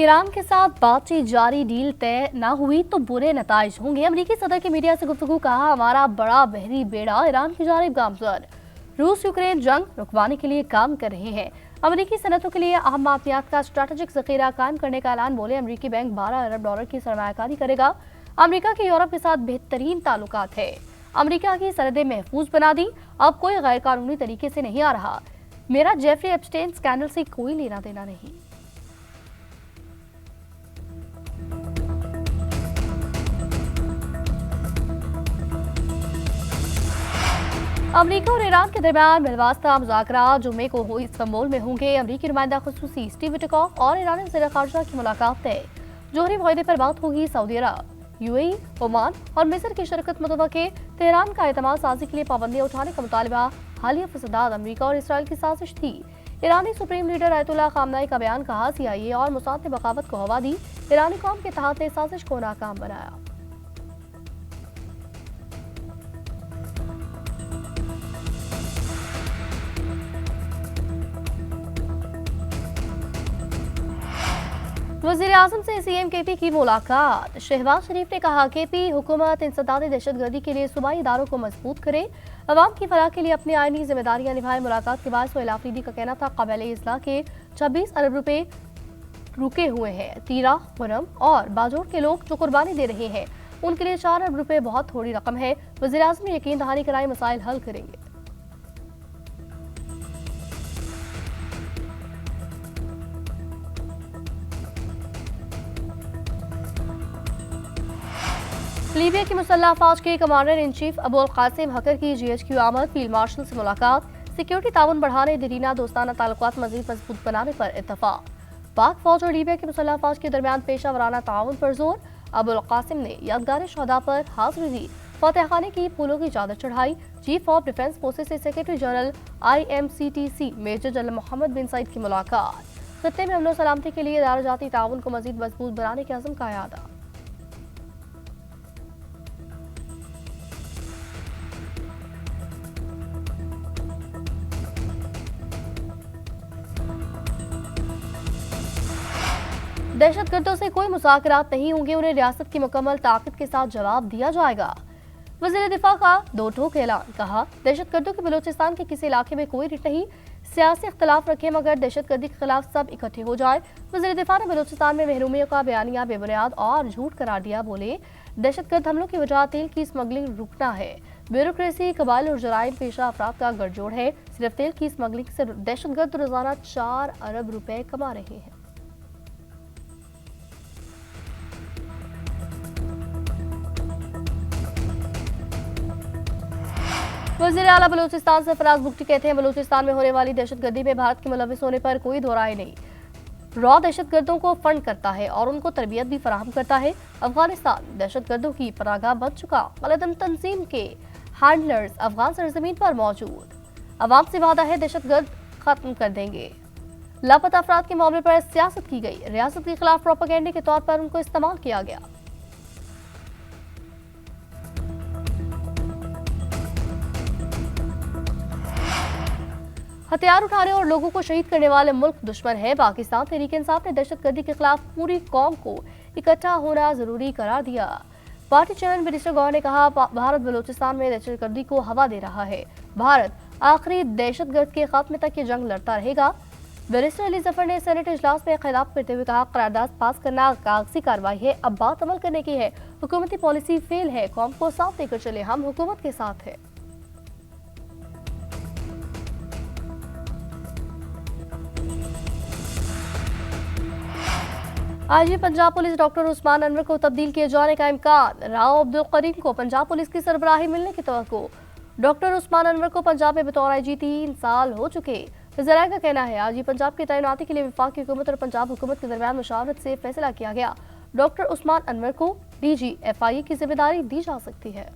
Iran के साथ बातचीत जारी, डील तय न हुई तो बुरे नताइज होंगे। अमेरिकी सदर की मीडिया से गुफ्तगू, कहा हमारा बड़ा बहरी बेड़ा ईरान की जानिब गामजन। रूस यूक्रेन जंग रुकवाने के लिए काम कर रहे हैं। अमेरिकी सनतों के लिए अहम माफियात का स्ट्रैटेजिक जखीरा कायम करने का ऐलान, बोले अमेरिकी बैंक $12 अरब की सरमायाकारी करेगा। अमेरिका के यूरोप के साथ बेहतरीन ताल्लुकात है। अमेरिका की सरहदें महफूज बना दी, अब कोई गैर कानूनी तरीके से नहीं आ रहा। मेरा जेफरी एप्स्टेन स्कैंडल से कोई लेना देना नहीं। अमेरिका और ईरान के दरमियान बिलवास्ता मुज़ाकरात जुम्मे को इस्तांबुल में होंगे। अमेरिकी नुमाइंदा खुसूसी स्टीव विटकॉफ और ईरानी वज़ीर ख़ारजा की मुलाकात है। जोहरी मुआहदे पर बात होगी। सऊदी अरब, यूएई, ओमान और मिस्र की शिरकत मुतवक्के। तेहरान का एतमाद साजी के लिए पाबंदियां उठाने का मुतालबा। हालिया फसादात अमेरिका और इसराइल की साजिश थी। ईरानी सुप्रीम लीडर अयतुल्लाह ख़ामनेई का बयान, कहा CIA और मुसाद ने बगावत को हवा दी। ईरानी कौम के इत्तेहाद ने साजिश को नाकाम बनाया। वज़ीर आज़म से CM KP की मुलाकात। शहबाज शरीफ ने कहा KP हुकूमत इंसदादी दहशतगर्दी के लिए सूबाई इदारों को मजबूत करे, अवाम की फलाह के लिए अपनी आईनी जिम्मेदारियां निभाए। मुलाकात के बाद सोहेल आफरीदी का कहना था क़बाइले इस्लाह के 26 अरब रुपए रुके हुए हैं। तीरा, खुरम और बाजोर के लोग जो कुर्बानी दे रहे हैं उनके लिए 4 अरब रुपए बहुत थोड़ी रकम है। वज़ीर आज़म ने यकीन दहानी कराई मसाइल हल करेंगे। लीबिया की मुसल्लह अफवाज के commander in chief Abul Qasim Hakar की GHQ आमद। फील्ड मार्शल से मुलाकात। सिक्योरिटी ताउन बढ़ाने, दरीना दोस्ताना ताल्लुकात मजीद मजबूत बनाने पर इत्तफाक। पाक फौज और लीबिया की मुसल्लह अफवाज के दरमियान पेशा वराना ताउन पर जोर। अबुल कासिम ने यादगार शहदा पर हाजिरी दी, फतेह खाने की फूलों की चादर चढ़ाई। चीफ ऑफ डिफेंस फोर्सेज से secretary general IMCTC major general Mohammed bin Saeed की मुलाकात। खत्ते में अमन सलामती के लिए इदारा जाती ताउन को मजीद मजबूत बनाने के अज़्म का यादा। दहशतगर्दों से कोई मुज़ाकरात नहीं होंगे, उन्हें रियासत की मुकम्मल ताकत के साथ जवाब दिया जाएगा। वज़ीर दिफा का दो टोक ऐलान, कहा दहशतगर्दों के बलूचिस्तान के किसी इलाके में कोई रिट नहीं। सियासी इख्तलाफ रखें मगर दहशतगर्दी के खिलाफ सब इकट्ठे हो जाए। वज़ीर दिफा ने बलूचिस्तान में महरूमियों का बयानिया बेबुनियाद और झूठ करार दिया, बोले दहशतगर्द हमलों की वजह तेल की स्मगलिंग रुकना है। ब्यूरोक्रेसी, कबाइल और जराइम पेशा अफराद का गठजोड़ है। सिर्फ तेल की स्मगलिंग से दहशतगर्द रोजाना 4 अरब रुपए कमा रहे हैं। वज़ीर आला बलूचिस्तान सरफराज बुगटी कहते हैं बलूचिस्तान में होने वाली दहशतगर्दी में भारत के मुलविस होने पर कोई दो राय नहीं। रॉ दहशतगर्दों को फंड करता है और उनको तरबियत भी फराहम करता है। अफगानिस्तान दहशतगर्दों की पनाहगाह बन चुका। कलदम तंजीम के हैंडलर्स अफगान सरजमीन पर मौजूद। अवाम से वादा है दहशतगर्द खत्म कर देंगे। लापता अफराद के मामले पर सियासत की गई। रियासत के खिलाफ प्रोपेगेंडे के तौर पर उनको इस्तेमाल किया गया। हथियार उठाने और लोगों को शहीद करने वाले मुल्क दुश्मन है। पाकिस्तान तहरीक इंसाफ ने दहशतगर्दी के खिलाफ पूरी कौम को इकट्ठा होना जरूरी करार दिया। पार्टी चेयरमैन मिनिस्टर गौर ने कहा भारत बलूचिस्तान में दहशतगर्दी को हवा दे रहा है। भारत आखिरी दहशतगर्द के खात्मे तक ये जंग लड़ता रहेगा। बैरिस्टर अली जफर ने सेनेट इजलास में खिताब करते हुए कहा करारदाद पास करना कागजी कार्रवाई है, अब बात अमल करने की है। हुकूमती पॉलिसी फेल है, कौम को साथ देकर चले, हम हुकूमत के साथ है। आज पंजाब पुलिस डॉक्टर उस्मान अनवर को तब्दील किए जाने का इम्कान। राव अब्दुल करीम को पंजाब पुलिस की सरबराही मिलने की तवक्को। डॉक्टर उस्मान अनवर को पंजाब में बतौर IG 3 साल हो चुके। वज़ीर का कहना है आज पंजाब की तैनाती के लिए वफाकी हुकूमत और पंजाब हुकूमत के दरमियान मुशावरत से फैसला किया गया। डॉक्टर उस्मान अनवर को DG FI की जिम्मेदारी दी जा सकती है।